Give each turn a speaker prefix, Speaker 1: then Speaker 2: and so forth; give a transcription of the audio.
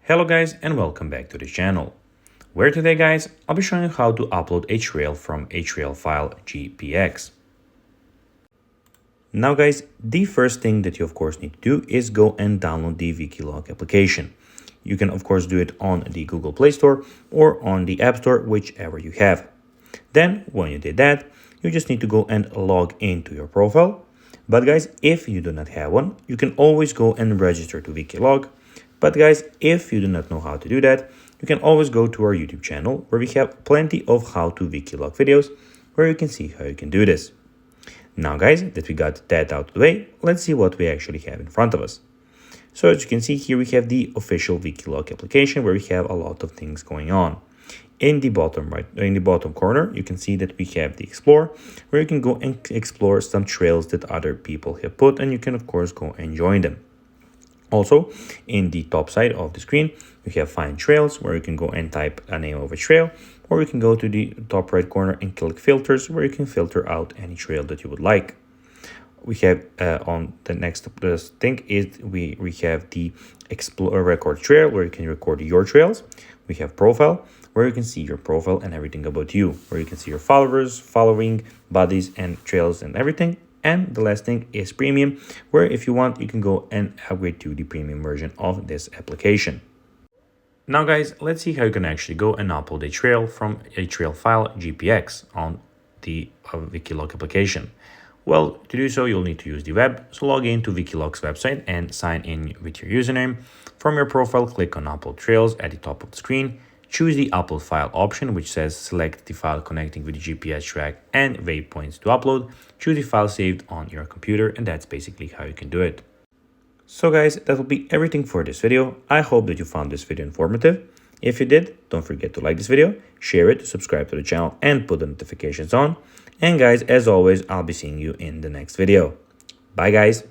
Speaker 1: Hello guys and welcome back to the channel, where today guys I'll be showing you how to upload a trail from a Trail File GPX. Now guys, the first thing that you of course need to do is go and download the Wikilog application. You can of course do it on the Google Play Store or on the App Store, whichever you have. Then when you did that, you just need to go and log into your profile. But guys, if you do not have one, you can always go and register to Wikilog. But guys, if you do not know how to do that, you can always go to our YouTube channel where we have plenty of how-to Wikilog videos where you can see how you can do this. Now guys, that we got that out of the way, let's see what we actually have in front of us. So as you can see here, we have the official Wikilog application where we have a lot of things going on. In the bottom corner, you can see that we have the Explore, where you can go and explore some trails that other people have put, and you can of course go and join them. Also, in the top side of the screen, we have Find Trails, where you can go and type a name of a trail, or you can go to the top right corner and click Filters, where you can filter out any trail that you would like. We have on the next thing is we have the Explore Record Trail, where you can record your trails. We have Profile, where you can see your profile and everything about you, where you can see your followers, following, buddies, and trails and everything. And the last thing is Premium, where if you want, you can go and upgrade to the premium version of this application. Now guys, let's see how you can actually go and upload a trail from a Trail File GPX on the Wikilog application. Well, to do so, you'll need to use the web. So log in to Wikilog's website and sign in with your username. From your profile, click on Upload Trails at the top of the screen. Choose the Upload File option, which says select the file connecting with the GPS track and waypoints to upload. Choose the file saved on your computer, and that's basically how you can do it. So guys, that will be everything for this video. I hope that you found this video informative. If you did, don't forget to like this video, share it, subscribe to the channel, and put the notifications on. And guys, as always, I'll be seeing you in the next video. Bye guys.